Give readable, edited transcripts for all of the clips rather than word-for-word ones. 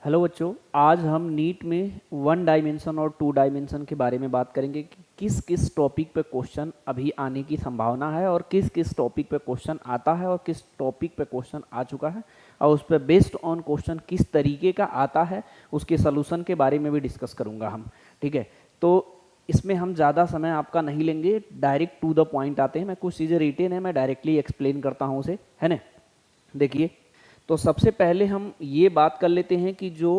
Hello बच्चों, आज हम नीट में वन डायमेंशन और टू डायमेंशन के बारे में बात करेंगे कि किस किस टॉपिक पे क्वेश्चन अभी आने की संभावना है और किस किस टॉपिक पे क्वेश्चन आता है और किस टॉपिक पे क्वेश्चन आ चुका है और उस पर बेस्ड ऑन क्वेश्चन किस तरीके का आता है उसके सलूशन के बारे में भी डिस्कस करूँगा हम। ठीक है, तो इसमें हम ज़्यादा समय आपका नहीं लेंगे, डायरेक्ट टू द पॉइंट आते हैं। मैं कुछ चीज़ें रिटेन है, मैं डायरेक्टली एक्सप्लेन करता हूँ उसे, है ना। देखिए, तो सबसे पहले हम ये बात कर लेते हैं कि जो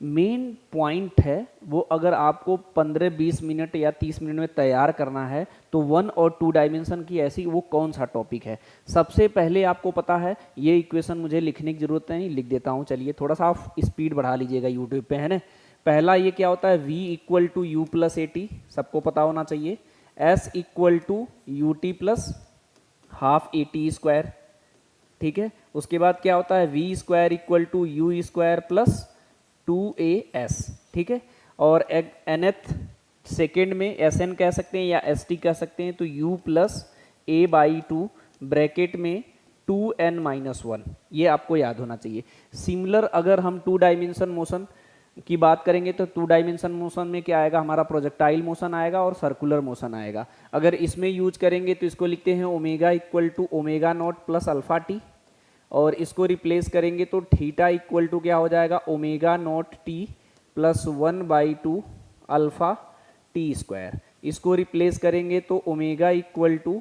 मेन पॉइंट है वो अगर आपको 15-20 मिनट या 30 मिनट में तैयार करना है तो वन और टू डायमेंशन की ऐसी वो कौन सा टॉपिक है। सबसे पहले आपको पता है, ये इक्वेशन मुझे लिखने की ज़रूरत नहीं, लिख देता हूँ। चलिए थोड़ा सा आप स्पीड बढ़ा लीजिएगा यूट्यूब पे, है ना। पहला ये क्या होता है, v equal to u plus a t, सबको पता होना चाहिए। s equal to u t plus half a t square, ठीक है। उसके बाद क्या होता है, v square equal to u square plus 2as, ठीक है। और nth सेकेंड में एस एन कह सकते हैं या एस टी कह सकते हैं, तो u plus a by two bracket में 2n-1, ये आपको याद होना चाहिए। सिमिलर अगर हम टू डायमेंशन मोशन की बात करेंगे तो टू डायमेंशन मोशन में क्या आएगा, हमारा प्रोजेक्टाइल मोशन आएगा और सर्कुलर मोशन आएगा। अगर इसमें यूज करेंगे तो इसको लिखते हैं omega equal to omega nought plus alpha t, और इसको रिप्लेस करेंगे तो थीटा इक्वल टू क्या हो जाएगा, omega nought t plus 1/2 alpha t square. इसको रिप्लेस करेंगे तो omega equal to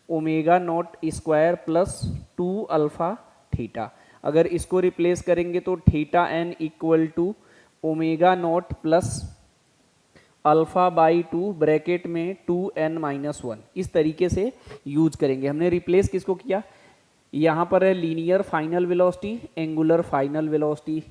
omega nought square plus 2 alpha theta. अगर इसको रिप्लेस करेंगे तो theta n equal to omega nought plus alpha by 2 bracket में 2n-1। इस तरीके से यूज करेंगे। हमने रिप्लेस किसको किया, यहाँ पर है linear final velocity, angular final velocity,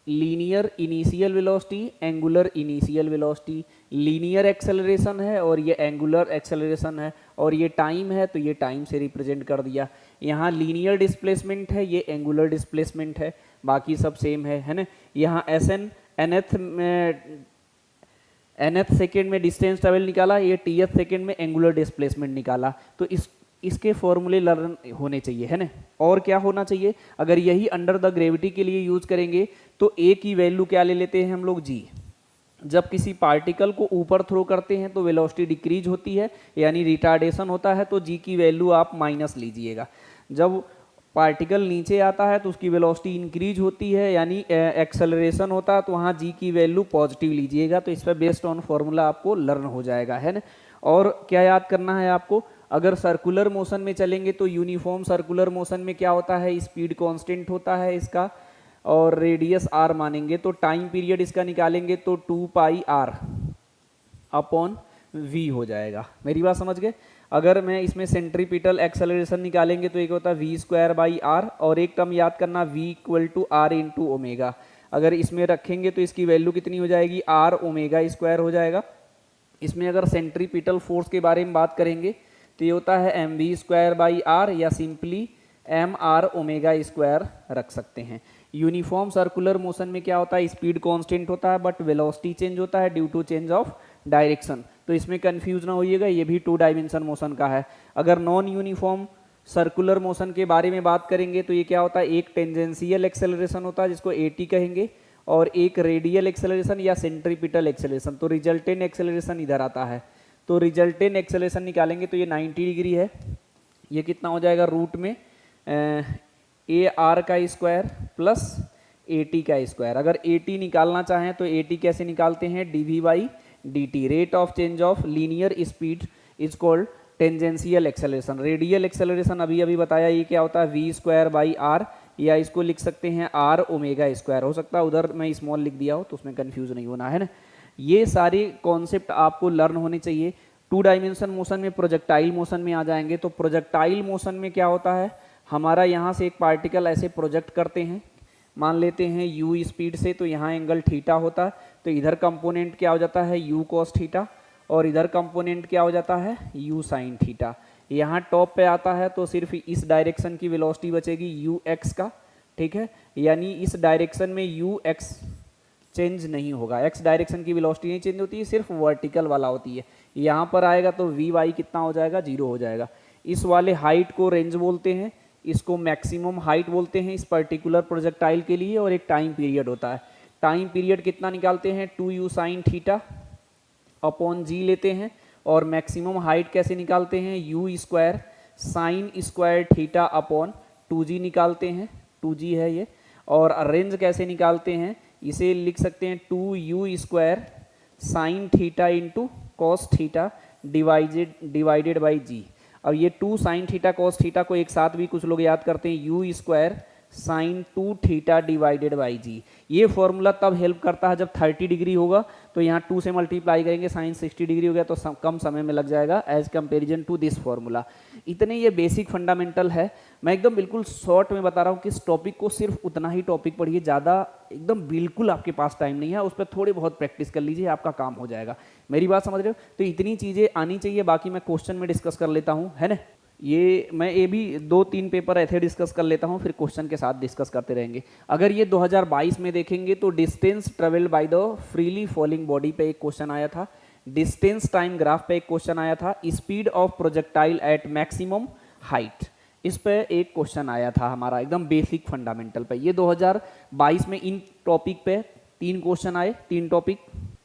linear initial velocity, angular initial velocity, linear acceleration है और ये एंगुलर एक्सेलरेशन है, और ये टाइम है तो ये टाइम से रिप्रेजेंट कर दिया। यहाँ लीनियर डिस्प्लेसमेंट है, ये एंगुलर डिस्प्लेसमेंट है, बाकी सब सेम है ना। यहाँ एस एन nth सेकेंड में डिस्टेंस ट्रेवल निकाला, ये tth सेकेंड में एंगुलर डिस्प्लेसमेंट निकाला। तो इसके फॉर्मूले लर्न होने चाहिए, है ना। और क्या होना चाहिए, अगर यही अंडर द ग्रेविटी के लिए यूज करेंगे तो ए की वैल्यू क्या ले लेते हैं हम लोग, जी। जब किसी पार्टिकल को ऊपर थ्रो करते हैं तो वेलोसिटी डिक्रीज होती है, यानी रिटार्डेशन होता है, तो जी की वैल्यू आप माइनस लीजिएगा। जब पार्टिकल नीचे आता है तो उसकी वेलोसिटी इंक्रीज होती है, यानी एक्सेलरेशन होता है, तो वहाँ जी की वैल्यू पॉजिटिव लीजिएगा। तो इस पर बेस्ड ऑन फॉर्मूला आपको लर्न हो जाएगा, है ना। और क्या याद करना है आपको, अगर सर्कुलर मोशन में चलेंगे तो यूनिफॉर्म सर्कुलर मोशन में क्या होता है, स्पीड कांस्टेंट होता है इसका, और रेडियस r मानेंगे तो टाइम पीरियड इसका निकालेंगे तो 2πr अपॉन v हो जाएगा। मेरी बात समझ गए। अगर मैं इसमें सेंट्रीपिटल एक्सेलरेशन निकालेंगे तो एक होता है v स्क्वायर बाई आर, और एक टर्म याद करना v equal to r into omega. अगर इसमें रखेंगे तो इसकी वैल्यू कितनी हो जाएगी, r ओमेगा स्क्वायर हो जाएगा। इसमें अगर सेंट्रीपिटल फोर्स के बारे में बात करेंगे तो ये होता है M V square by R, या simply M R omega square रख सकते हैं। यूनिफॉर्म सर्कुलर मोशन में क्या होता है, स्पीड कांस्टेंट होता है बट वेलोसिटी चेंज होता है due to change of direction. तो इसमें कंफ्यूज ना होइएगा, ये भी टू डायमेंशन मोशन का है। अगर नॉन यूनिफॉर्म सर्कुलर मोशन के बारे में बात करेंगे तो ये क्या होता है, एक टेंजेंशियल एक्सेलरेशन होता है जिसको ए टी कहेंगे, और एक रेडियल एक्सेलरेशन या सेंट्रीपिटल एक्सेलरेशन। तो रिजल्टेंट एक्सेलरेशन इधर आता है, तो रिजल्टेंट एक्सेलरेशन निकालेंगे तो ये 90 डिग्री है। ये कितना हो जाएगा, रूट में ए आर का स्क्वायर प्लस ए टी का स्क्वायर। अगर ए टी निकालना चाहें तो ए टी कैसे निकालते हैं, d v by d t, rate of change of linear speed is called tangential acceleration. Radial acceleration अभी अभी बताया, ये क्या होता है, वी स्क्वायर बाई आर, या इसको लिख सकते हैं आर ओमेगा स्क्वायर। हो सकता है उधर मैं स्मॉल लिख दिया हो तो उसमें कंफ्यूज नहीं होना, है ना। ये सारे कॉन्सेप्ट आपको लर्न होने चाहिए। टू डायमेंशन मोशन में प्रोजेक्टाइल मोशन में आ जाएंगे तो प्रोजेक्टाइल मोशन में क्या होता है, हमारा यहाँ से एक पार्टिकल ऐसे प्रोजेक्ट करते हैं, मान लेते हैं u स्पीड से, तो यहाँ एंगल थीटा होता है, तो इधर कंपोनेंट क्या हो जाता है, u कॉस थीटा, और इधर कंपोनेंट क्या हो जाता है, u साइन थीटा। यहाँ टॉप पे आता है तो सिर्फ इस डायरेक्शन की वेलोसिटी बचेगी ux का, ठीक है। यानी इस डायरेक्शन में ux चेंज नहीं होगा, x डायरेक्शन की वेलोसिटी नहीं चेंज होती है, सिर्फ वर्टिकल वाला होती है। यहाँ पर आएगा तो vy कितना हो जाएगा, 0 हो जाएगा। इस वाले हाइट को रेंज बोलते हैं, इसको मैक्सिमम हाइट बोलते हैं इस पर्टिकुलर प्रोजेक्टाइल के लिए, और एक टाइम पीरियड होता है। टाइम पीरियड कितना निकालते हैं, 2u साइन थीटा अपॉन जी लेते हैं, और मैक्सिमम हाइट कैसे निकालते हैं, u square sine square theta upon 2g निकालते हैं, 2g है ये। और रेंज कैसे निकालते हैं, इसे लिख सकते हैं 2u square sine theta into cos theta divided by G. अब ये 2 साइन थीटा कॉस थीटा को एक साथ भी कुछ लोग याद करते हैं, u square sine 2 theta divided by G. ये फॉर्मूला तब हेल्प करता है जब 30 डिग्री होगा तो यहाँ 2 से मल्टीप्लाई करेंगे, साइन 60 डिग्री हो गया तो कम समय में लग जाएगा as comparison to this formula. इतने ये बेसिक फंडामेंटल है, मैं एकदम बिल्कुल शॉर्ट में बता रहा हूँ कि इस टॉपिक को सिर्फ उतना ही टॉपिक पढ़िए, ज़्यादा एकदम बिल्कुल आपके पास टाइम नहीं है, उस पर थोड़ी बहुत प्रैक्टिस कर लीजिए, आपका काम हो जाएगा। मेरी बात समझ रहे हो? तो इतनी चीज़ें आनी चाहिए, बाकी मैं क्वेश्चन में डिस्कस कर लेता हूँ, है ना। ये मैं ये भी 2-3 पेपर ऐसे डिस्कस कर लेता हूँ, फिर क्वेश्चन के साथ डिस्कस करते रहेंगे। अगर ये 2022 में देखेंगे तो distance travelled by the freely falling body पे एक क्वेश्चन आया था, डिस्टेंस टाइम ग्राफ पे एक क्वेश्चन आया था, speed of projectile eight maximum height, इस पे एक क्वेश्चन आया था हमारा एकदम बेसिक फंडामेंटल पे। ये 2022 में इन टॉपिक पे 3 क्वेश्चन आए, 3 टॉपिक।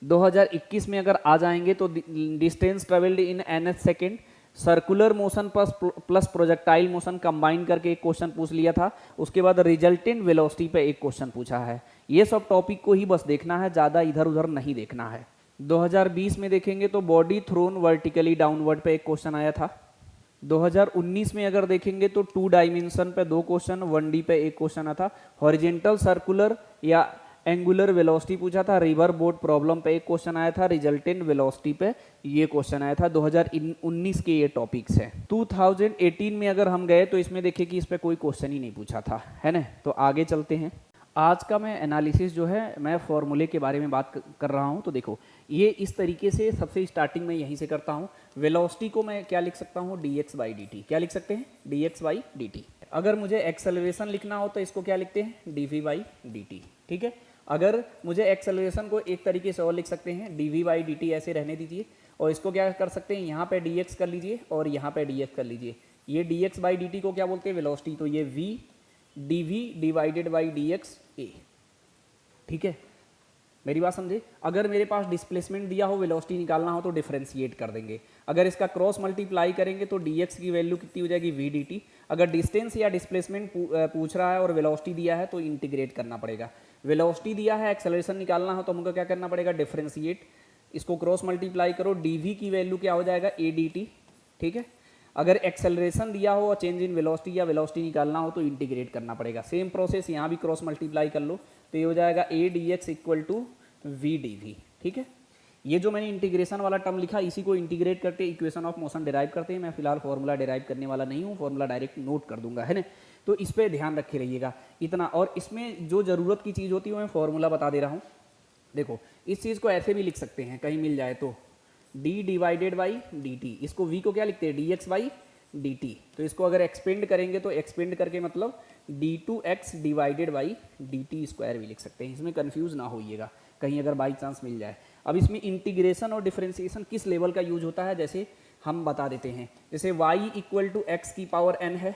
2021 में अगर आ जाएंगे तो distance travelled in nth second, circular motion plus projectile motion combine करके एक क्वेश्चन पूछ लिया था। उसके बाद रिजल्टेंट वेलोसिटी पे एक क्वेश्चन पूछा है। ये सब टॉपिक को ही बस देखना है, ज़्यादा इधर उधर नहीं देखना है। 2020 में देखेंगे तो बॉडी थ्रोन वर्टिकली डाउनवर्ड पे एक क्वेश्चन आया था। 2019 में अगर देखेंगे तो 2 डायमेंशन पे 2 क्वेश्चन, 1D पे एक क्वेश्चन आया था। हॉरिजेंटल सर्कुलर या एंगुलर वेलोसिटी पूछा था, रिवर बोट प्रॉब्लम पे एक क्वेश्चन आया था, रिजल्टेंट वेलोसिटी पे ये क्वेश्चन आया था। 2019 के ये टॉपिक्स हैं। 2018 में अगर हम गए तो इसमें देखिए कि इस पे कोई क्वेश्चन ही नहीं पूछा था, है ना। तो आगे चलते हैं। आज का मैं एनालिसिस जो है मैं फॉर्मूले के बारे में बात कर रहा हूँ। तो देखो ये इस तरीके से सबसे स्टार्टिंग में यहीं से करता हूँ। वेलोसिटी को मैं क्या लिख सकता हूँ, dx बाई dt। क्या लिख सकते हैं, dx बाई dt। अगर मुझे एक्सेलरेशन लिखना हो तो इसको क्या लिखते हैं, dv बाई dt, ठीक है। अगर मुझे एक्सेलरेशन को एक तरीके से और लिख सकते हैं, dv बाई dt ऐसे रहने दीजिए, और इसको क्या कर सकते हैं, यहाँ पे dx कर लीजिए और यहाँ पे dx कर लीजिए। ये dx बाई dt को क्या बोलते हैं, वेलोसिटी। तो ये v dv divided by dx a, ठीक है। मेरी बात समझे। अगर मेरे पास डिस्प्लेसमेंट दिया हो, वेलोसिटी निकालना हो तो डिफरेंशिएट कर देंगे। अगर इसका क्रॉस मल्टीप्लाई करेंगे तो dx की वैल्यू कितनी हो जाएगी, v dt। अगर डिस्टेंस या डिस्प्लेसमेंट पूछ रहा है और वेलोसिटी दिया है तो इंटीग्रेट करना पड़ेगा। वेलोसिटी दिया है, एक्सेलरेशन निकालना हो तो हमको क्या करना पड़ेगा, डिफरेंशिएट। इसको क्रॉस मल्टीप्लाई करो, dv की वैल्यू क्या हो जाएगा, a dt, ठीक है। अगर एक्सेलरेशन दिया हो और चेंज इन वेलोसिटी या वेलोसिटी निकालना हो तो इंटीग्रेट करना पड़ेगा। सेम प्रोसेस यहाँ भी क्रॉस मल्टीप्लाई कर लो तो ये हो जाएगा a dx equal to v dv, ठीक है। ये जो मैंने इंटीग्रेशन वाला टर्म लिखा, इसी को इंटीग्रेट करके इक्वेशन ऑफ मोशन डिराइव करते हैं। मैं फिलहाल फॉर्मूला डिराइव करने वाला नहीं हूँ, फॉर्मूला डायरेक्ट नोट कर दूंगा, है ना। तो इस पर ध्यान रखे रहिएगा इतना। और इसमें जो ज़रूरत की चीज़ होती है वो मैं फॉर्मूला बता दे रहा हूँ। देखो इस चीज़ को ऐसे भी लिख सकते हैं, कहीं मिल जाए तो d डिवाइडेड बाई dt। इसको v को क्या लिखते हैं, dx बाई dt। तो इसको अगर एक्सपेंड करेंगे तो एक्सपेंड करके मतलब d2x divided by dt square भी लिख सकते हैं। इसमें कंफ्यूज ना होइएगा कहीं अगर बाई चांस मिल जाए। अब इसमें इंटीग्रेशन और डिफरेंशिएशन किस लेवल का यूज होता है, जैसे हम बता देते हैं। जैसे y इक्वल टू एक्स की पावर n है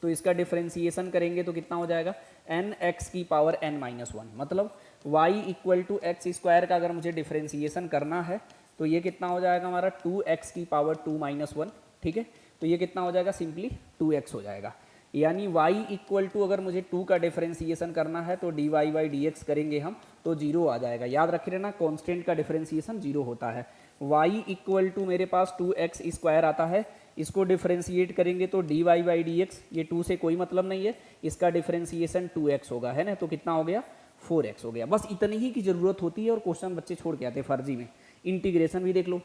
तो इसका डिफरेंशिएशन करेंगे तो कितना हो जाएगा, n x की पावर n माइनस 1। मतलब y equal to x square का अगर मुझे डिफरेंशिएशन करना है तो ये कितना हो जाएगा हमारा 2x की पावर 2 माइनस 1, ठीक है। तो ये कितना हो जाएगा, सिंपली 2x हो जाएगा। यानी y इक्वल टू अगर मुझे 2 का डिफरेंशिएशन करना है तो dy बाई dx करेंगे हम तो 0 आ जाएगा। याद रख लेना कांस्टेंट का डिफरेंशिएशन 0 होता है। y इक्वल टू मेरे पास 2x स्क्वायर आता है, इसको डिफरेंशिएट करेंगे तो dy बाई dx, ये 2 से कोई मतलब नहीं है, इसका डिफरेंशिएशन 2x होगा, है ना। तो कितना हो गया, 4x हो गया। बस इतनी ही की ज़रूरत होती है और क्वेश्चन बच्चे छोड़ के आते हैं फर्जी में। इंटीग्रेशन भी देख लो।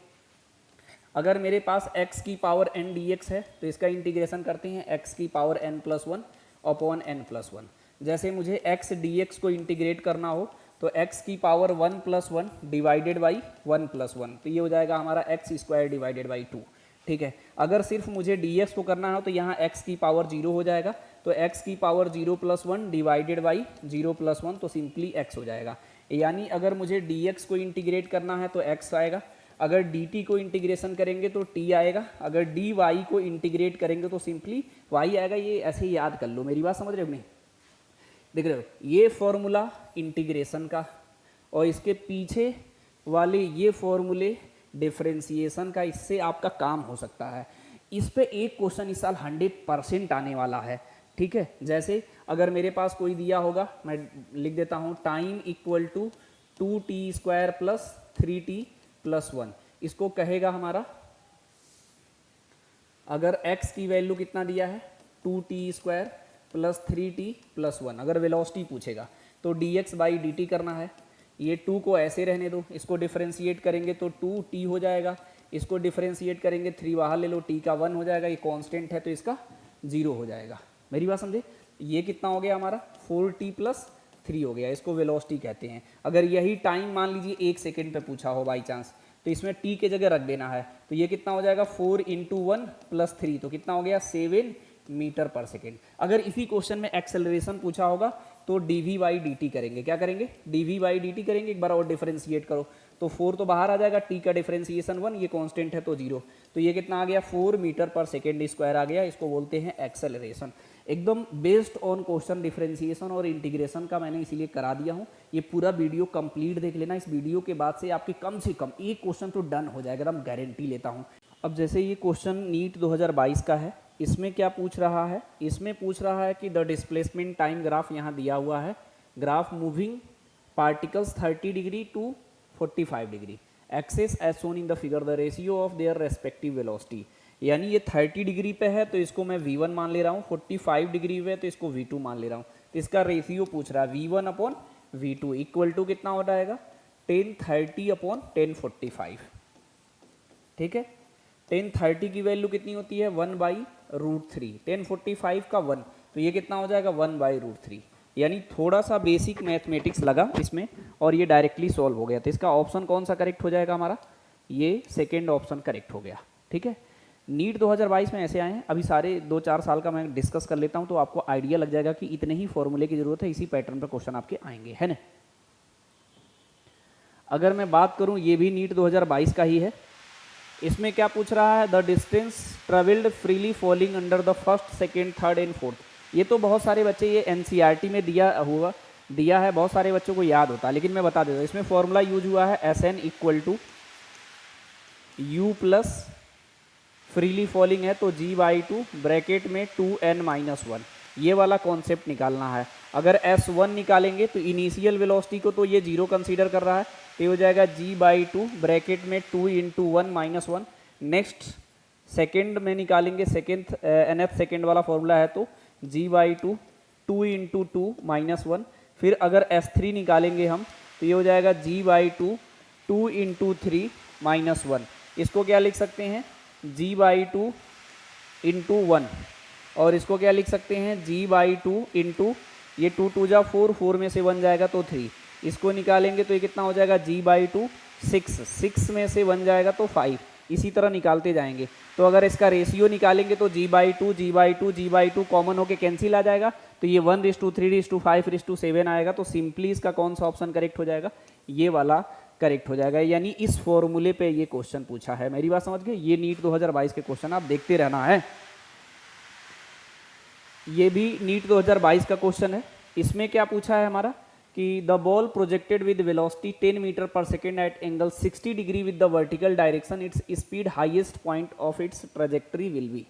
अगर मेरे पास x की पावर n dx है तो इसका इंटीग्रेशन करते हैं x की power n plus 1 upon n plus 1। जैसे मुझे x dx को इंटीग्रेट करना हो तो x की power 1 plus 1 divided by 1 plus 1, तो ये हो जाएगा हमारा x स्क्वायर डिवाइडेड बाई 2, ठीक है। अगर सिर्फ मुझे dx को करना हो तो यहाँ x की पावर 0 हो जाएगा, तो x की power 0 plus 1 divided by 0 plus 1 तो सिंपली x हो जाएगा। यानी अगर मुझे dx को इंटीग्रेट करना है तो x आएगा, अगर dt को इंटीग्रेशन करेंगे तो t आएगा, अगर dy को इंटीग्रेट करेंगे तो सिंपली y आएगा। ये ऐसे ही याद कर लो, मेरी बात समझ रहे हो नहीं। देख रहे हो, ये फॉर्मूला इंटीग्रेशन का और इसके पीछे वाले ये फॉर्मूले डिफरेंशिएशन का, इससे आपका काम हो सकता है। इस पे एक क्वेश्चन इस साल 100% आने वाला है, ठीक है। जैसे अगर मेरे पास कोई दिया होगा, मैं लिख देता हूँ, time equal to 2t² plus 3t plus 1, इसको कहेगा हमारा, अगर x की वैल्यू कितना दिया है 2t² प्लस 3t प्लस 1, अगर वेलोसिटी पूछेगा तो dx बाई dt करना है। ये 2 को ऐसे रहने दो, इसको डिफरेंशिएट करेंगे तो 2t हो जाएगा, इसको डिफरेंशिएट करेंगे 3 बाहर ले लो, t का 1 हो जाएगा, ये कांस्टेंट है तो इसका 0 हो जाएगा। मेरी बात समझे, ये कितना हो गया हमारा 4t प्लस 3 हो गया, इसको वेलोसिटी कहते हैं। अगर यही टाइम मान लीजिए 1 सेकेंड पे पूछा हो बाई चांस, तो इसमें t के जगह रख देना है, तो ये कितना हो जाएगा 4 × 1 प्लस 3, तो कितना हो गया 7 मीटर पर सेकेंड। अगर इसी क्वेश्चन में एक्सेलरेशन पूछा होगा तो dv बाई dt करेंगे, क्या करेंगे dv बाई dt करेंगे, एक बार और डिफरेंशिएट करो तो 4 तो बाहर आ जाएगा, t का डिफरेंशिएशन 1, ये कांस्टेंट है तो 0, तो ये कितना आ गया 4 मीटर पर सेकेंड स्क्वायर आ गया, इसको बोलते हैं एक्सेलरेशन। एकदम बेस्ड ऑन क्वेश्चन डिफरेंशिएशन और इंटीग्रेशन का मैंने इसीलिए करा दिया हूँ। ये पूरा वीडियो कंप्लीट देख लेना, इस वीडियो के बाद से आपके कम से कम एक क्वेश्चन तो डन हो जाएगा, एकदम गारंटी लेता हूँ। अब जैसे ये क्वेश्चन नीट 2022 का है, इसमें क्या पूछ रहा है, इसमें पूछ रहा है कि द डिस्प्लेसमेंट टाइम ग्राफ यहाँ दिया हुआ है, graph moving particles 30 degree to 45 degree, axes as shown in the figure, the ratio of their respective velocity. यानी ये 30 डिग्री पे है तो इसको मैं v1 मान ले रहा हूँ, 45 डिग्री पे तो इसको v2 मान ले रहा हूँ, तो इसका रेशियो पूछ रहा है v1/v2 इक्वल टू कितना हो जाएगा 1030/1045, ठीक है। 1030 की वैल्यू कितनी होती है 1/√3, 1045 का 1, तो ये कितना हो जाएगा 1/√3। यानी थोड़ा सा बेसिक मैथमेटिक्स लगा इसमें और ये डायरेक्टली सॉल्व हो गया। तो इसका ऑप्शन कौन सा करेक्ट हो जाएगा हमारा, ये सेकेंड ऑप्शन करेक्ट हो गया, ठीक है। नीट 2022 में ऐसे आए हैं, अभी सारे 2-4 साल का मैं डिस्कस कर लेता हूं तो आपको आइडिया लग जाएगा कि इतने ही फॉर्मूले की जरूरत है, इसी पैटर्न पर क्वेश्चन आपके आएंगे, है ना। अगर मैं बात करूं, ये भी नीट 2022 का ही है, इसमें क्या पूछ रहा है, the distance travelled freely falling under the first, second, third and fourth. ये तो बहुत सारे बच्चे ये एनसीईआरटी में दिया है, बहुत सारे बच्चों को याद होता है, लेकिन मैं बता देता हूँ। इसमें फॉर्मूला यूज हुआ है SN equal to U plus freely falling है तो G/2 ब्रैकेट में 2n-1, ये वाला कॉन्सेप्ट निकालना है। अगर S1 निकालेंगे तो इनिशियल वेलोसिटी को तो ये 0 कंसीडर कर रहा है, तो ये हो जाएगा G/2 ब्रैकेट में 2 × 1-1। नेक्स्ट सेकेंड में निकालेंगे, सेकेंड nth सेकेंड वाला फॉर्मूला है तो G/2 2 × 2-1। फिर अगर S3 निकालेंगे हम तो ये हो जाएगा G/2 2 × 3-1। इसको क्या लिख सकते हैं G/2 × 1, और इसको क्या लिख सकते हैं G/2 × ये 2 2 जा 4, 4 में से 1 जाएगा तो 3, इसको निकालेंगे तो ये कितना हो जाएगा G/2 6, 6 में से 1 जाएगा तो 5, इसी तरह निकालते जाएंगे। तो अगर इसका रेशियो निकालेंगे तो G/2 कॉमन होके कैंसिल आ जाएगा, तो ये 1:3:5:7 आएगा। तो सिंपली इसका कौन सा ऑप्शन करेक्ट हो जाएगा, ये वाला करेक्ट हो जाएगा। यानी इस फॉर्मूले पे ये क्वेश्चन पूछा है, मेरी बात समझ गए। ये नीट 2022 के क्वेश्चन आप देखते रहना है। ये भी नीट 2022 का क्वेश्चन है। इसमें क्या पूछा है हमारा कि the ball projected with velocity 10 metre पर second at angle 60 degree with the vertical direction, its speed highest point of its trajectory will be.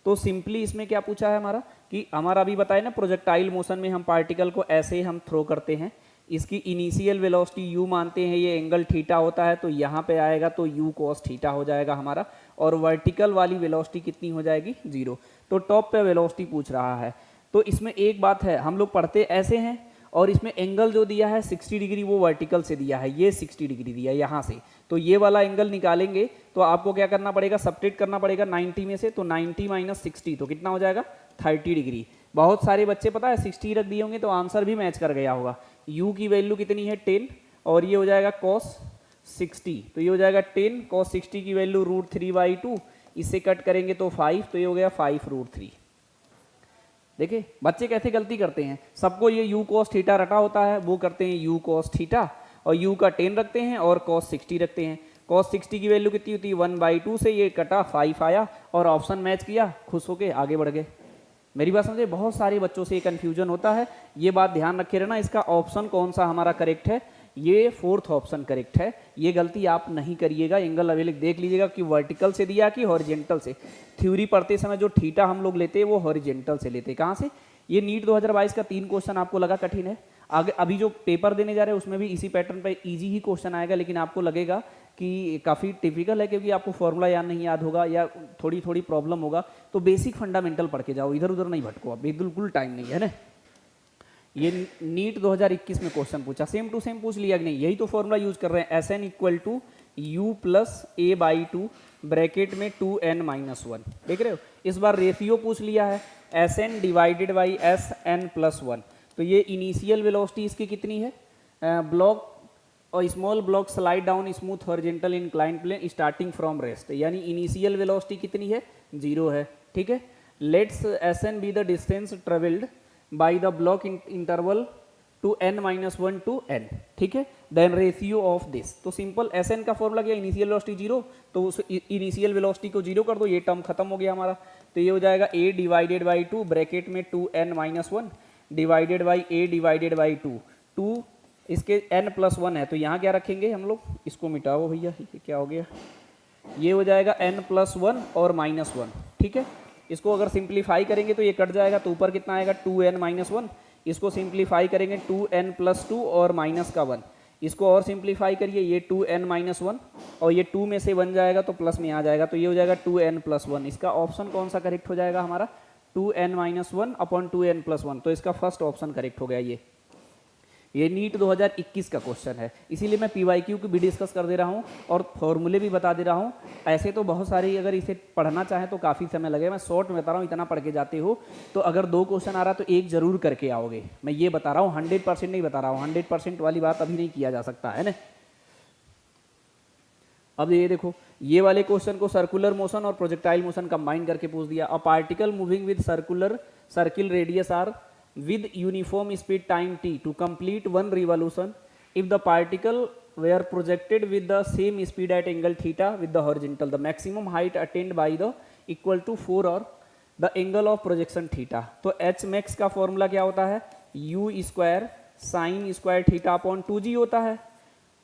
तो सिंपली इसमें क्या पूछा है हमारा कि हमारा अभी बताया ना, प्रोजेक्टाइल मोशन में हम पार्टिकल को ऐसे हम थ्रो करते हैं, इसकी इनिशियल वेलोसिटी u मानते हैं, ये एंगल थीटा होता है, तो यहाँ पे आएगा तो u cos थीटा हो जाएगा हमारा, और वर्टिकल वाली वेलोसिटी कितनी हो जाएगी 0। तो टॉप पे वेलोसिटी पूछ रहा है। तो इसमें एक बात है, हम लोग पढ़ते ऐसे हैं, और इसमें एंगल जो दिया है 60 डिग्री वो वर्टिकल से दिया है, ये 60 डिग्री दिया है यहाँ से, तो ये वाला एंगल निकालेंगे तो आपको क्या करना पड़ेगा, सब्ट्रैक्ट करना पड़ेगा 90 में से, तो 90 - 60 तो कितना हो जाएगा 30 डिग्री। बहुत सारे बच्चे पता है 60 रख दिए होंगे तो आंसर भी मैच कर गया होगा। u की वैल्यू कितनी है 10, और ये हो जाएगा cos 60, तो ये हो जाएगा 10 cos 60 की वैल्यू √3/2, इससे कट करेंगे तो 5, तो ये हो गया 5√3। देखिए बच्चे कैसे गलती करते हैं, सबको ये u cos थीटा रटा होता है, वो करते हैं u cos थीटा और u का 10 रखते हैं और cos 60 रखते हैं। cos 60 की वैल्यू कितनी होती है 1/2 से, ये कटा 5 आया और ऑप्शन मैच किया, खुश होके आगे बढ़ गए। मेरी बात समझे, बहुत सारे बच्चों से ये कन्फ्यूजन होता है, ये बात ध्यान रखे रहना। इसका ऑप्शन कौन सा हमारा करेक्ट है, ये फोर्थ ऑप्शन करेक्ट है। ये गलती आप नहीं करिएगा, एंगल अवेलिक देख लीजिएगा कि वर्टिकल से दिया कि हॉरिजेंटल से। थ्योरी पढ़ते समय जो थीटा हम लोग लेते हैं वो हॉरिजेंटल से लेते हैं। कहाँ से? ये नीट 2022 का 3 क्वेश्चन आपको लगा कठिन है, आगे अभी जो पेपर देने जा रहे हैं उसमें भी इसी पैटर्न पे इजी ही क्वेश्चन आएगा, लेकिन आपको लगेगा कि काफ़ी टिपिकल है क्योंकि आपको फॉर्मूला याद नहीं याद होगा या थोड़ी थोड़ी प्रॉब्लम होगा। तो बेसिक फंडामेंटल पढ़ के जाओ, इधर उधर नहीं भटको, अब बिल्कुल टाइम नहीं है ना। ये नीट 2021 में क्वेश्चन पूछा, सेम टू सेम पूछ लिया कि नहीं, यही तो फॉर्मूला यूज कर रहे हैं, Sn equal to u plus a by two bracket में 2n-1। देख रहे हो, इस बार रेशियो पूछ लिया है, Sn डिवाइडेड बाई Sn+1। तो ये इनिशियल वेलोसिटी इसकी कितनी है, ब्लॉक और small block slide down smooth horizontal inclined plane starting from rest, यानी इनिशियल वेलोसिटी कितनी है, 0 है। ठीक है, let's Sn be the distance travelled by the block interval to n-1 to n। ठीक है, देन रेशियो ऑफ दिस। तो simple Sn का फॉर्मूला क्या, इनिशियल वेलोसिटी 0, तो उस इनिशियल वेलोसिटी को 0 कर दो, ये टर्म खत्म हो गया हमारा। तो ये हो जाएगा a डिवाइडेड बाई 2 ब्रैकेट में 2n-1 divided by a divided by 2 इसके n+1 है, तो यहाँ क्या रखेंगे हम लोग, इसको मिटाओ भैया, ये क्या हो गया, ये हो जाएगा n+1 और -1। ठीक है, इसको अगर सिंप्लीफाई करेंगे तो ये कट जाएगा, तो ऊपर कितना आएगा 2n-1, इसको सिंप्लीफाई करेंगे 2n+2 और -1, इसको और सिंप्लीफाई करिए, ये 2n-1 और ये 2 में से बन जाएगा तो प्लस में आ जाएगा, तो ये हो जाएगा 2n+1। इसका ऑप्शन कौन सा करेक्ट हो जाएगा हमारा, 2n-1 अपॉन 2n+1। तो इसका फर्स्ट ऑप्शन करेक्ट हो गया। ये नीट 2021 का क्वेश्चन है, इसीलिए मैं PYQ की भी डिस्कस कर दे रहा हूँ और फॉर्मूले भी बता दे रहा हूँ। ऐसे तो बहुत सारी, अगर इसे पढ़ना चाहें तो काफ़ी समय लगेगा, मैं शॉर्ट में बता रहा हूँ, इतना पढ़ के जाते हो तो अगर 2 क्वेश्चन आ रहा तो एक जरूर करके आओगे, मैं ये बता रहा हूँ, 100% नहीं बता रहा हूँ, 100% वाली बात अभी नहीं किया जा सकता है ना। अब ये देखो, ये वाले क्वेश्चन को सर्कुलर मोशन और प्रोजेक्टाइल मोशन कंबाइन करके पूछ दिया। A particle moving with circle radius r with uniform speed time t to complete one revolution if the particle were projected with the same speed at angle theta with the horizontal, the maximum height attained by the equal to 4 or the angle of projection theta। तो h max का formula क्या होता है, u square sine square theta upon 2g होता है,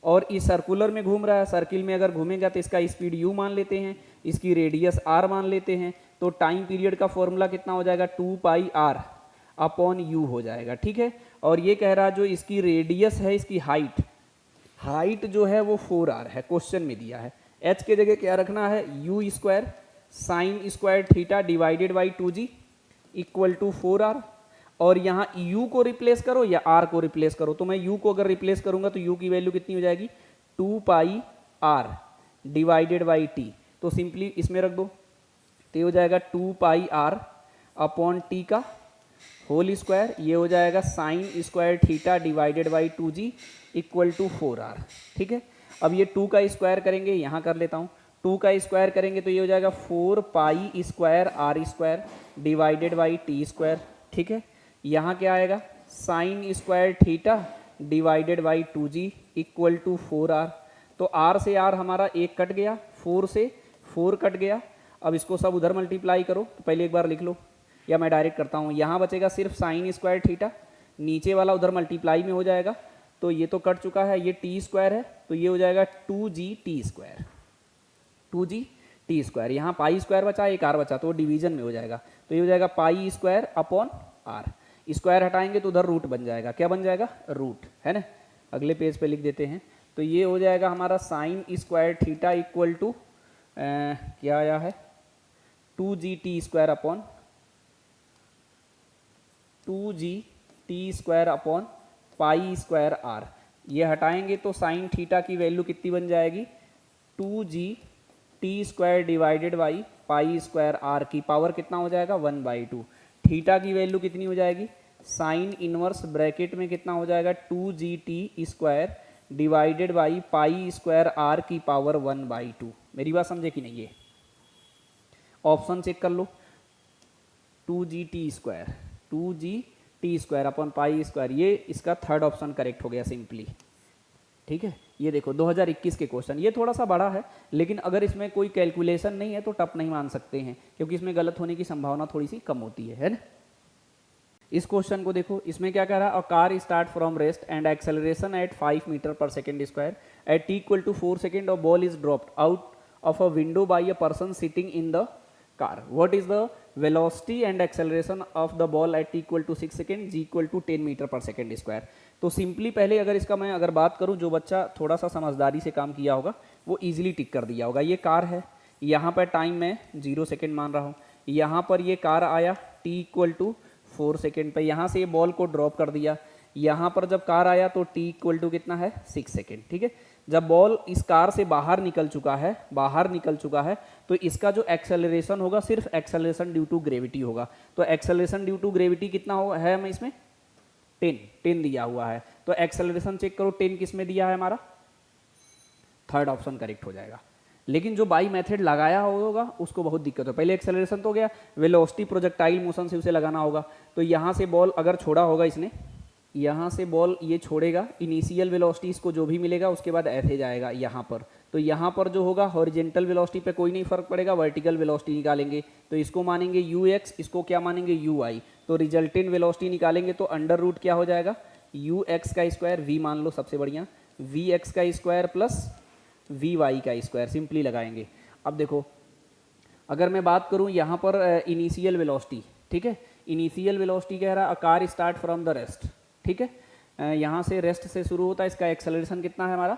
और इस circular में घूम रहा है, सर्किल में अगर घूमेगा तो इसका स्पीड u मान लेते हैं, इसकी रेडियस r मान लेते हैं, तो टाइम पीरियड का फॉर्मूला कितना हो जाएगा 2πr अपॉन यू हो जाएगा। ठीक है, और ये कह रहा जो इसकी रेडियस है, इसकी हाइट जो है वो 4r है, क्वेश्चन में दिया है। h के जगह क्या रखना है, u square sine square theta divided by 2g equal to 4r, और यहाँ u को रिप्लेस करो या r को रिप्लेस करो। तो मैं u को अगर रिप्लेस करूंगा तो u की वैल्यू कितनी हो जाएगी 2πr डिवाइडेड बाई t, तो सिंपली इसमें रख दो, तो ये हो जाएगा 2πr अपॉन t का होल स्क्वायर, ये हो जाएगा sine square theta divided by 2g equal to 4r। ठीक है, अब ये 2 का स्क्वायर करेंगे, यहाँ कर लेता हूँ, 2 का स्क्वायर करेंगे तो ये हो जाएगा 4π square r square divided by t square. ठीक है, यहाँ क्या आएगा sine square theta divided by 2g equal to 4r। तो r से r हमारा एक कट गया, 4 से 4 कट गया। अब इसको सब उधर मल्टीप्लाई करो, तो पहले एक बार लिख लो या मैं डायरेक्ट करता हूँ, यहाँ बचेगा सिर्फ साइन स्क्वायर थीटा, नीचे वाला उधर मल्टीप्लाई में हो जाएगा, तो ये तो कट चुका है, ये टी स्क्वायर है, तो ये हो जाएगा 2g t square, 2g t square. यहाँ पाई स्क्वायर बचा, एक आर बचा, तो डिवीजन में हो जाएगा, तो ये हो जाएगा pi square upon r. Square हटाएंगे तो उधर रूट बन जाएगा, क्या बन जाएगा रूट, है ना। अगले पेज पे लिख देते हैं, तो ये हो जाएगा हमारा sine square theta equal to क्या आया है 2g t square upon 2g t square upon pi square r. ये हटाएंगे तो साइन थीटा की वैल्यू कितनी बन जाएगी 2g t square divided by pi square r की पावर कितना हो जाएगा 1/2। थीटा की वैल्यू कितनी हो जाएगी साइन इनवर्स ब्रैकेट में कितना हो जाएगा 2g t square divided by pi square r की पावर 1/2। मेरी बात समझे कि नहीं, ये ऑप्शन चेक कर लो, 2g t square upon pi square, ये इसका थर्ड ऑप्शन करेक्ट हो गया सिंपली। ठीक है, ये देखो 2021 के क्वेश्चन, ये थोड़ा सा बड़ा है, लेकिन अगर इसमें कोई कैलकुलेशन नहीं है तो टफ नहीं मान सकते हैं, क्योंकि इसमें गलत होने की संभावना थोड़ी सी कम होती है ना। इस क्वेश्चन को देखो, इसमें क्या कह रहा है, a car start from rest and acceleration at 5 metre पर second square at T equal to 4 second और ball is dropped out of a window by a person sitting in the car. What is the velocity and acceleration of the ball at t equal to 6 second, g equal to 10 metre पर second square. तो सिंपली पहले अगर इसका मैं अगर बात करूं, जो बच्चा थोड़ा सा समझदारी से काम किया होगा वो इजीली टिक कर दिया होगा. ये कार है, यहाँ पर टाइम मैं 0 सेकेंड मान रहा हूँ, यहाँ पर ये कार आया t इक्वल टू 4 सेकेंड पे, यहाँ से ये बॉल को ड्रॉप कर दिया, यहाँ पर जब कार आया तो t इक्वल टू कितना है 6 सेकेंड. ठीक है, जब बॉल इस कार से बाहर निकल चुका है तो इसका जो एक्सेलरेशन होगा सिर्फ एक्सेलरेशन ड्यू टू ग्रेविटी होगा. तो एक्सेलरेशन ड्यू टू ग्रेविटी कितना होगा है, हमें इसमें 10 दिया हुआ है. तो एक्सेलरेशन चेक करो, 10 किस में दिया है हमारा, थर्ड ऑप्शन करेक्ट हो जाएगा. लेकिन जो बाई मेथड लगाया होगा उसको बहुत दिक्कत है. पहले एक्सेलरेशन तो हो गया, वेलोसिटी प्रोजेक्टाइल मोशन से उसे लगाना होगा. तो यहाँ से बॉल अगर छोड़ा होगा इसने, यहाँ से बॉल ये छोड़ेगा, इनिशियल वेलोसिटी इसको जो भी मिलेगा उसके बाद ऐसे जाएगा यहाँ पर. तो यहाँ पर जो होगा हॉरिजेंटल वेलोसिटी पे कोई नहीं फर्क पड़ेगा, वर्टिकल वेलोसिटी निकालेंगे तो इसको मानेंगे ux, इसको क्या मानेंगे uy. तो रिजल्टेंट वेलोसिटी निकालेंगे तो अंडर रूट क्या हो जाएगा, ux का स्क्वायर, v मान लो सबसे बढ़िया, vx का स्क्वायर प्लस vy का स्क्वायर, सिंपली लगाएंगे. अब देखो अगर मैं बात करूँ यहाँ पर इनिशियल वेलोसिटी, ठीक है, इनिशियल वेलोसिटी कह रहा है a car start from the rest. ठीक है, यहाँ से रेस्ट से शुरू होता है, इसका एक्सेलरेशन कितना है हमारा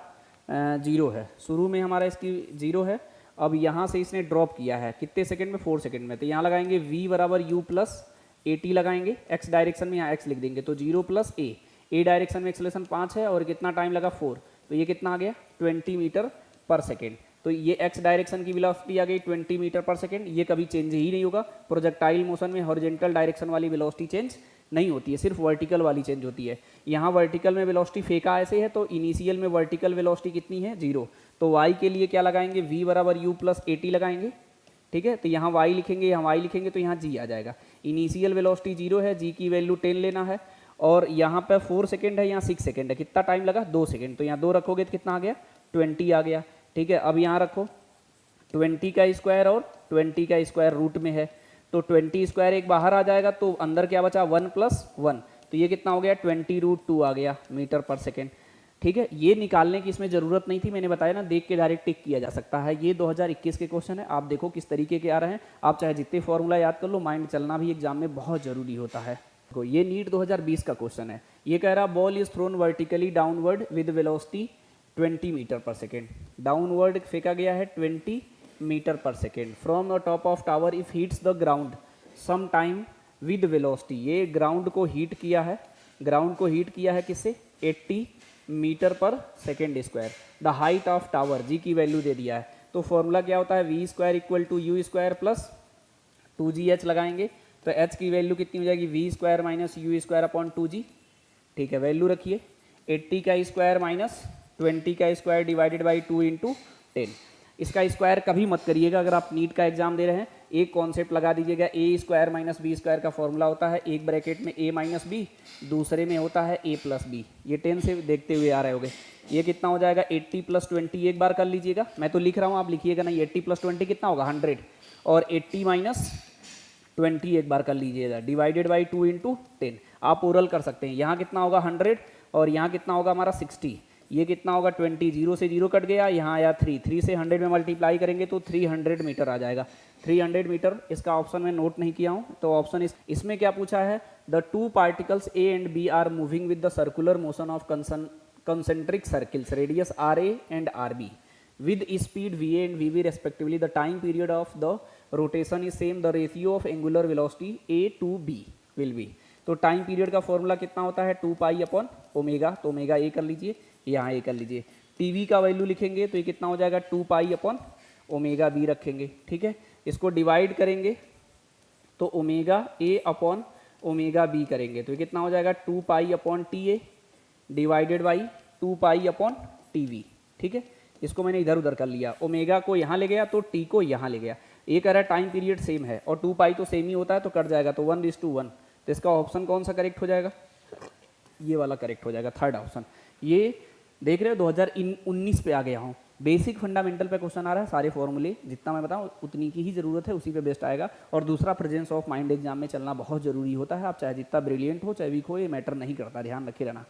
0 है, शुरू में हमारा इसकी 0 है. अब यहाँ से इसने ड्रॉप किया है कितने सेकंड में, 4 सेकंड में. तो यहाँ लगाएंगे v बराबर u प्लस ए टी लगाएंगे, x डायरेक्शन में यहाँ x लिख देंगे तो 0 प्लस ए डायरेक्शन में एक्सेलरेशन 5 है और कितना टाइम लगा 4, तो ये कितना आ गया 20 मीटर पर सेकेंड. तो ये x डायरेक्शन की वेलोसिटी आ गई 20 मीटर पर सेकेंड. ये कभी चेंज ही नहीं होगा, प्रोजेक्टाइल मोशन में हॉरिजेंटल डायरेक्शन वाली वेलोसिटी चेंज नहीं होती है, सिर्फ वर्टिकल वाली चेंज होती है. यहाँ वर्टिकल में वेलोसिटी फेंका ऐसे है तो इनिशियल में वर्टिकल वेलोसिटी कितनी है 0. तो y के लिए क्या लगाएंगे, v बराबर u प्लस ए टी लगाएंगे. ठीक है, तो यहाँ y लिखेंगे, यहाँ y लिखेंगे तो यहाँ g आ जाएगा. इनिशियल वेलोसिटी 0 है, g की वैल्यू 10 लेना है और यहाँ पे 4 सेकेंड है, यहाँ 6 सेकेंड है, कितना टाइम लगा 2 सेकेंड. तो यहाँ 2 रखोगे तो कितना आ गया 20 आ गया. ठीक है, अब यहाँ रखो 20 का स्क्वायर और 20 का स्क्वायर रूट में है तो 20 स्क्वायर एक बाहर आ जाएगा तो अंदर क्या बचा 1 प्लस 1, तो ये कितना हो गया 20√2 आ गया मीटर पर सेकेंड. ठीक है, ये निकालने की इसमें ज़रूरत नहीं थी, मैंने बताया ना, देख के डायरेक्ट टिक किया जा सकता है. ये 2021 के क्वेश्चन है, आप देखो किस तरीके के आ रहे हैं. आप चाहे जितने फॉर्मूला याद कर लो, माइंड चलना भी एग्जाम में बहुत ज़रूरी होता है. देखो ये नीट 2020 का क्वेश्चन है. ये कह रहा ball is thrown vertically downward with velocity 20 metre पर सेकेंड. डाउनवर्ड फेंका गया है 20 मीटर पर second from the top of tower if hits the ground some time with velocity. ये ग्राउंड को हीट किया है, ग्राउंड को हीट किया है किससे 80 मीटर पर second square. The height of tower, G की वैल्यू दे दिया है. तो फॉर्मूला क्या होता है, v square equal to u square plus 2gh लगाएंगे तो h की वैल्यू कितनी हो जाएगी, v square minus u square upon 2g. ठीक है, वैल्यू रखिए 80 का स्क्वायर माइनस 20 का स्क्वायर डिवाइडेड बाई 2 इंटू 10. इसका स्क्वायर कभी मत करिएगा, अगर आप नीट का एग्जाम दे रहे हैं एक कॉन्सेप्ट लगा दीजिएगा, ए स्क्वायर माइनस बी स्क्वायर का फॉर्मूला होता है एक ब्रैकेट में a माइनस बी, दूसरे में होता है a प्लस बी. ये 10 से देखते हुए आ रहे होगे. ये कितना हो जाएगा 80 प्लस 20, एक बार कर लीजिएगा, मैं तो लिख रहा हूँ आप लिखिएगा नहीं. 80 प्लस 20 कितना होगा 100 और 80 माइनस 20 एक बार कर लीजिएगा डिवाइडेड बाई 2 इंटू 10. आप ओरल कर सकते हैं. यहाँ कितना होगा 100 और यहाँ कितना होगा हमारा 60. ये कितना होगा 20, 0 से 0 कट गया, यहाँ आया 3 से 100 में मल्टीप्लाई करेंगे तो 300 मीटर आ जाएगा. 300 मीटर इसका ऑप्शन में नोट नहीं किया हूँ. तो ऑप्शन इसमें क्या पूछा है, the 2 particles a and b are moving with the circular motion of concentric circles radius r a and r b with speed va and vb respectively. The time period of the rotation is same. The ratio of angular velocity a to b will be. तो time period का formula कितना होता है 2 pi upon omega. तो omega ए कर लीजिए, यहाँ ए कर लीजिए. टीवी का वैल्यू लिखेंगे तो ये कितना हो जाएगा 2 पाई अपॉन ओमेगा बी रखेंगे. ठीक है, इसको डिवाइड करेंगे तो omega a upon omega b करेंगे तो ये कितना हो जाएगा 2 pi upon t a divided by 2 pi upon t v. ठीक है, इसको मैंने इधर उधर कर लिया, ओमेगा को यहाँ ले गया तो टी को यहाँ ले गया. ये कह रहा है टाइम पीरियड सेम है और 2 पाई तो सेम ही होता है तो कट जाएगा तो 1:1. तो इसका ऑप्शन कौन सा करेक्ट हो जाएगा, ये वाला करेक्ट हो जाएगा, थर्ड ऑप्शन. ये देख रहे हो 2019 पे आ गया हूँ. बेसिक फंडामेंटल पे क्वेश्चन आ रहा है, सारे फॉर्मूले जितना मैं बताऊँ उतनी की ही ज़रूरत है, उसी पे बेस्ट आएगा। और दूसरा प्रेजेंस ऑफ माइंड एग्जाम में चलना बहुत ज़रूरी होता है, आप चाहे जितना ब्रिलियंट हो चाहे वीक हो, ये मैटर नहीं करता, ध्यान रखे रहना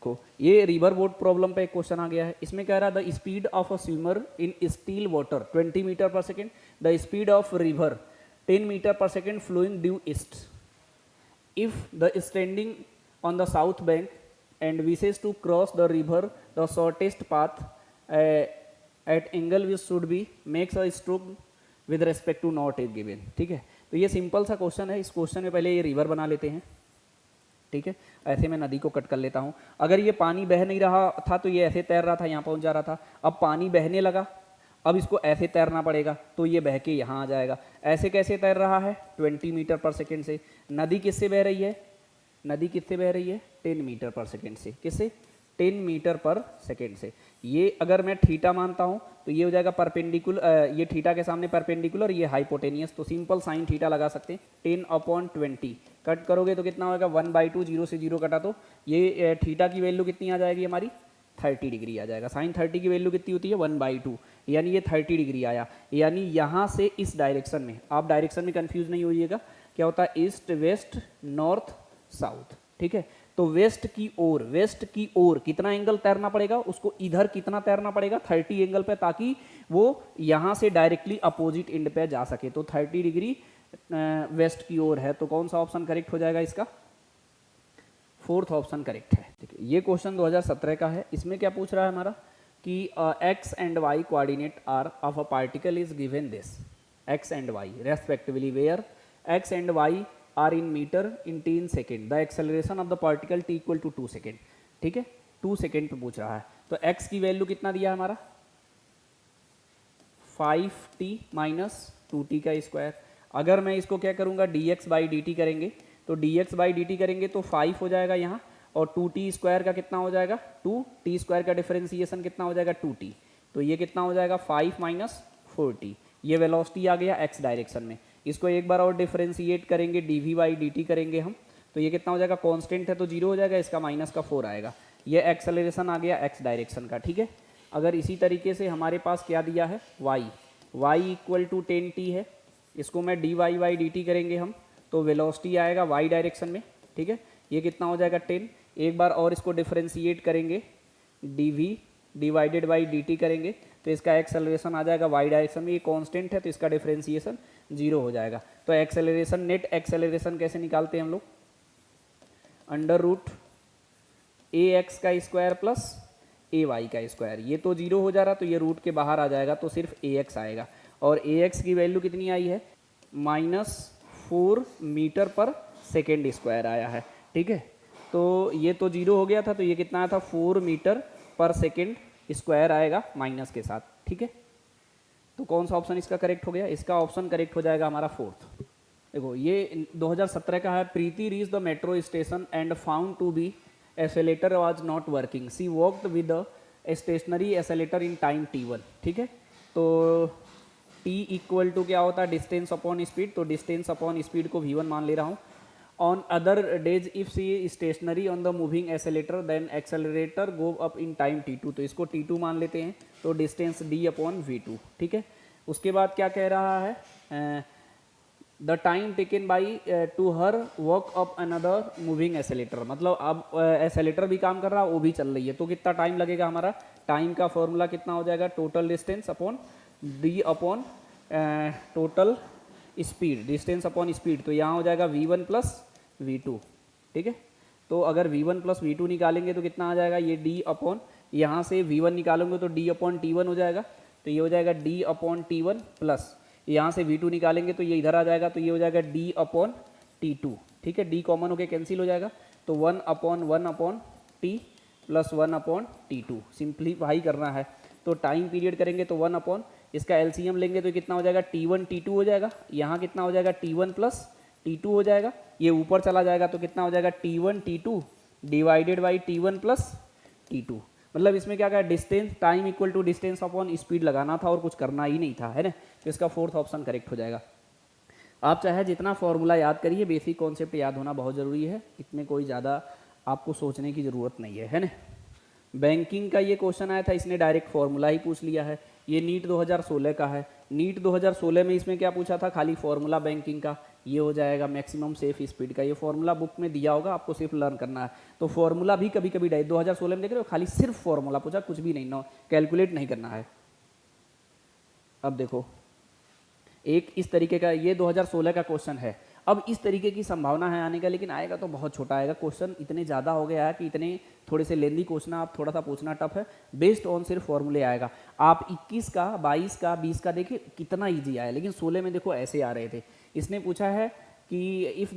को। ये रिवर बोट प्रॉब्लम पे एक क्वेश्चन आ गया है, इसमें कह रहा है the speed of a swimmer in still water 20 metre पर second, the speed of river 10 metre पर second flowing due east, if the standing on the south bank and wishes to cross the river the shortest path at angle which should be makes a stroke with respect to not is given। ठीक है, तो ये simple सा question है। इस question में पहले ये रिवर बना लेते हैं, ठीक है, ऐसे मैं नदी को कट कर लेता हूँ। अगर ये पानी बह नहीं रहा था तो ये ऐसे तैर रहा था, यहाँ पहुँच जा रहा था। अब पानी बहने लगा, अब इसको ऐसे तैरना पड़ेगा, तो ये बह के यहाँ आ जाएगा। ऐसे कैसे तैर रहा है? 20 मीटर पर सेकेंड से। नदी किससे बह रही है? नदी किससे बह रही है? 10 मीटर पर सेकेंड से। किससे? 10 मीटर पर सेकेंड से। ये अगर मैं थीटा मानता हूँ तो ये हो जाएगा परपेंडिकुलर, ये थीटा के सामने परपेंडिकुलर, ये हाइपोटेनियस, तो सिंपल साइन थीटा लगा सकते हैं। 10/20 कट करोगे तो कितना होगा? 1/2, 0 से 0 कटा तो ये थीटा की वैल्यू कितनी आ जाएगी हमारी? 30 डिग्री आ जाएगा। साइन 30 की वैल्यू कितनी होती है? 1/2, यानी ये 30 डिग्री आया। यानी यहाँ से इस डायरेक्शन में, आप डायरेक्शन में कंफ्यूज नहीं होइएगा, क्या होता है? East, west, north, south. ठीक है, तो वेस्ट की ओर कितना एंगल तैरना पड़ेगा? उसको इधर कितना तैरना पड़ेगा? 30 एंगल पे, ताकि वो यहां से डायरेक्टली अपोजिट एंड पे जा सके। तो 30 डिग्री वेस्ट की ओर है, तो कौन सा ऑप्शन करेक्ट हो जाएगा इसका? 4th ऑप्शन करेक्ट है। ठीक है, ये क्वेश्चन 2017 का है। इसमें क्या पूछ रहा है हमारा कि x and y coordinate are of a particle is given this, x and y respectively, where x and y are in metre in 10 second, the acceleration of the particle t equal to 2 second. ठीक है, 2 second पे पूछ रहा है। तो x की value कितना दिया है हमारा? 5t माइनस 2t का स्क्वायर। अगर मैं इसको क्या करूँगा? dx बाई dt करेंगे, तो dx बाई dt करेंगे तो 5 हो जाएगा यहाँ, और 2t स्क्वायर का कितना हो जाएगा? 2t स्क्वायर का डिफरेंशिएशन कितना हो जाएगा? 2t। तो ये कितना हो जाएगा? 5 माइनस 4t। ये वेलोसिटी आ गया x डायरेक्शन में। इसको एक बार और डिफरेंशिएट करेंगे, dv बाई dt करेंगे हम, तो ये कितना हो जाएगा? कांस्टेंट है तो 0 हो जाएगा, इसका माइनस का 4 आएगा। ये एक्सेलरेशन आ गया x डायरेक्शन का। ठीक है, अगर इसी तरीके से हमारे पास क्या दिया है? y इक्वल टू 10t है, इसको मैं dy बाई dt करेंगे हम, तो वेलोसिटी आएगा y डायरेक्शन में। ठीक है, ये कितना हो जाएगा? 10। एक बार और इसको डिफरेंशिएट करेंगे, dv डिवाइडेड बाई dt करेंगे, तो इसका एक्सेलरेशन आ जाएगा y डायरेक्शन में। ये कांस्टेंट है तो इसका डिफरेंशिएशन 0 हो जाएगा। तो एक्सेलरेशन, नेट एक्सेलरेशन कैसे निकालते हैं हम लोग? अंडर रूट ax का स्क्वायर प्लस ay का स्क्वायर। ये तो 0 हो जा रहा, तो ये रूट के बाहर आ जाएगा, तो सिर्फ ax आएगा। और ax की वैल्यू कितनी आई है? -4 मीटर पर सेकेंड स्क्वायर आया है। ठीक है, तो ये तो 0 हो गया था, तो ये कितना आया था? 4 मीटर पर सेकेंड स्क्वायर आएगा माइनस के साथ। ठीक है, तो कौन सा ऑप्शन इसका करेक्ट हो गया? इसका ऑप्शन करेक्ट हो जाएगा हमारा 4th। देखो, ये 2017 का है। Preeti reach the metro station and found to be escalator was not working, she walked with the stationary escalator in time t1। ठीक है, तो t इक्वल टू क्या होता है? डिस्टेंस अपॉन स्पीड, तो डिस्टेंस अपॉन स्पीड को v1 मान ले रहा हूँ। On other days if she is stationary on the moving accelerator then accelerator go up in time t2, तो इसको t2 मान लेते हैं, तो डिस्टेंस d अपॉन v2। ठीक है, उसके बाद क्या कह रहा है? The time taken by to her walk up another moving escalator, मतलब अब एसेलेटर भी काम कर रहा है, वो भी चल रही है, तो कितना टाइम लगेगा हमारा? टाइम का फॉर्मूला कितना हो जाएगा? Total distance upon d upon total speed, distance upon speed, तो यहाँ हो जाएगा v1 प्लस v2। ठीक है, तो अगर v1 प्लस v2 निकालेंगे तो कितना आ जाएगा? ये d अपॉन, यहाँ से v1 निकालेंगे तो d अपॉन t1 हो जाएगा, तो ये हो जाएगा d अपॉन t1 प्लस यहाँ से v2 निकालेंगे तो ये इधर आ जाएगा, तो ये हो जाएगा d अपॉन t2। ठीक है, d कॉमन होकर कैंसिल हो जाएगा, तो 1 upon t plus 1 upon t2। Simplify करना है तो टाइम पीरियड करेंगे तो 1 अपॉन, इसका एलसीएम लेंगे तो कितना हो जाएगा? t1 t2 हो जाएगा, यहाँ कितना हो जाएगा? t1 प्लस t2 हो जाएगा, ये ऊपर चला जाएगा तो कितना हो जाएगा? t1 t2 divided by t1 plus t2। मतलब इसमें क्या कहा? Distance, time equal to distance upon speed लगाना था और कुछ करना ही नहीं था, है ना। तो इसका 4th ऑप्शन करेक्ट हो जाएगा। आप चाहे जितना फॉर्मूला याद करिए, बेसिक कॉन्सेप्ट याद होना बहुत ज़रूरी है, इसमें कोई ज़्यादा आपको सोचने की ज़रूरत नहीं है ना। बैंकिंग का ये क्वेश्चन आया था, इसने डायरेक्ट फॉर्मूला ही पूछ लिया है। ये नीट 2016 का है। नीट 2016 में इसमें क्या पूछा था, खाली फॉर्मूला बैंकिंग का, ये हो जाएगा मैक्सिमम सेफ स्पीड का। ये फॉर्मूला बुक में दिया होगा, आपको सिर्फ लर्न करना है। तो फॉर्मूला भी कभी कभी 2016 में देख रहे हो, खाली सिर्फ फॉर्मूला पूछा, कुछ भी नहीं, कैलकुलेट नहीं करना है। अब देखो एक इस तरीके का, ये 2016 का क्वेश्चन है। अब इस तरीके की संभावना है आने का, लेकिन आएगा तो बहुत छोटा आएगा। क्वेश्चन इतने ज़्यादा हो गया है कि इतने थोड़े से लेंदी क्वेश्चन आप थोड़ा सा पूछना टफ है। बेस्ड ऑन सिर्फ फॉर्मूले आएगा। आप 21 का, 22 का, 20 का देखिए कितना ईजी आया, लेकिन 16 में देखो ऐसे आ रहे थे। इसने पूछा है कि if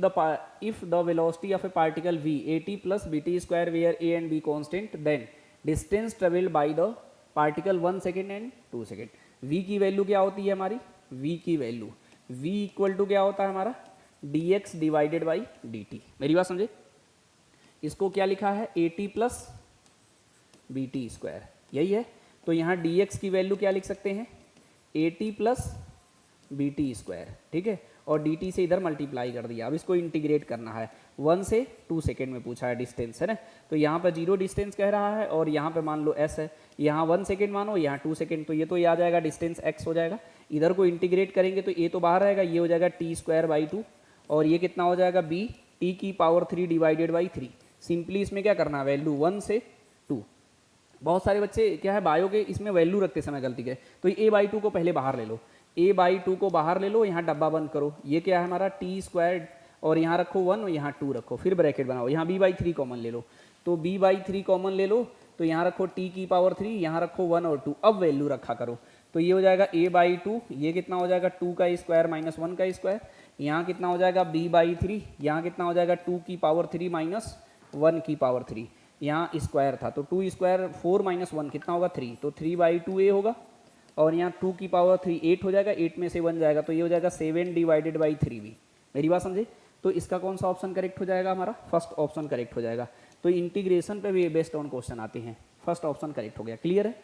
the velocity of A particle v at plus bt square where a and b constant, then distance traveled by the particle 1 second and 2 second। v की वैल्यू क्या होती है हमारी, v की वैल्यू v इक्वल टू क्या होता है हमारा, dx डिवाइडेड बाई dt। मेरी बात समझे, इसको क्या लिखा है, at plus b t square, यही है। तो यहाँ dx की वैल्यू क्या लिख सकते हैं, at plus b t square, ठीक है। और dt से इधर मल्टीप्लाई कर दिया। अब इसको इंटीग्रेट करना है। 1 से 2 सेकेंड में पूछा है डिस्टेंस, है ना। तो यहाँ पर 0 डिस्टेंस कह रहा है, और यहाँ पे मान लो s है, यहाँ 1 सेकेंड मानो, यहाँ 2 सेकेंड, तो ये तो आ जाएगा डिस्टेंस x हो जाएगा। इधर को इंटीग्रेट करेंगे तो a तो बाहर रहेगा, ये हो जाएगा t स्क्वायर बाई 2, और ये कितना हो जाएगा b t की पावर 3 डिवाइडेड बाई 3। सिंपली इसमें क्या करना है, वैल्यू 1 से 2। बहुत सारे बच्चे क्या है बायो के इसमें वैल्यू रखते समय गलती करे, तो a बाई 2 को पहले बाहर ले लो, a बाई 2 को बाहर ले लो, यहाँ डब्बा बंद करो, ये क्या है हमारा t स्क्वायर, और यहाँ रखो 1 और यहाँ 2 रखो, फिर ब्रैकेट बनाओ, यहाँ b बाई 3 कॉमन ले लो, तो b बाई 3 कॉमन ले लो, तो यहाँ रखो t की पावर 3, यहाँ रखो 1 और 2, अब वैल्यू रखा करो, तो ये हो जाएगा a बाई 2, ये कितना हो जाएगा 2 का स्क्वायर माइनस 1 का स्क्वायर, यहाँ कितना हो जाएगा b बाई 3, यहाँ कितना हो जाएगा 2 की पावर 3 माइनस 1 की पावर 3, यहाँ स्क्वायर था तो 2 स्क्वायर 4 माइनस 1 कितना होगा 3, तो 3 बाई 2 a होगा, और यहाँ 2 की पावर 3 8 हो जाएगा, 8 में से 1 जाएगा, तो ये हो जाएगा 7 डिवाइडेड बाई 3b। मेरी बात समझे, तो इसका कौन सा ऑप्शन करेक्ट हो जाएगा, हमारा फर्स्ट ऑप्शन करेक्ट हो जाएगा। तो इंटीग्रेशन पे भी बेस्ड ऑन क्वेश्चन आते हैं, फर्स्ट ऑप्शन करेक्ट हो गया। क्लियर है।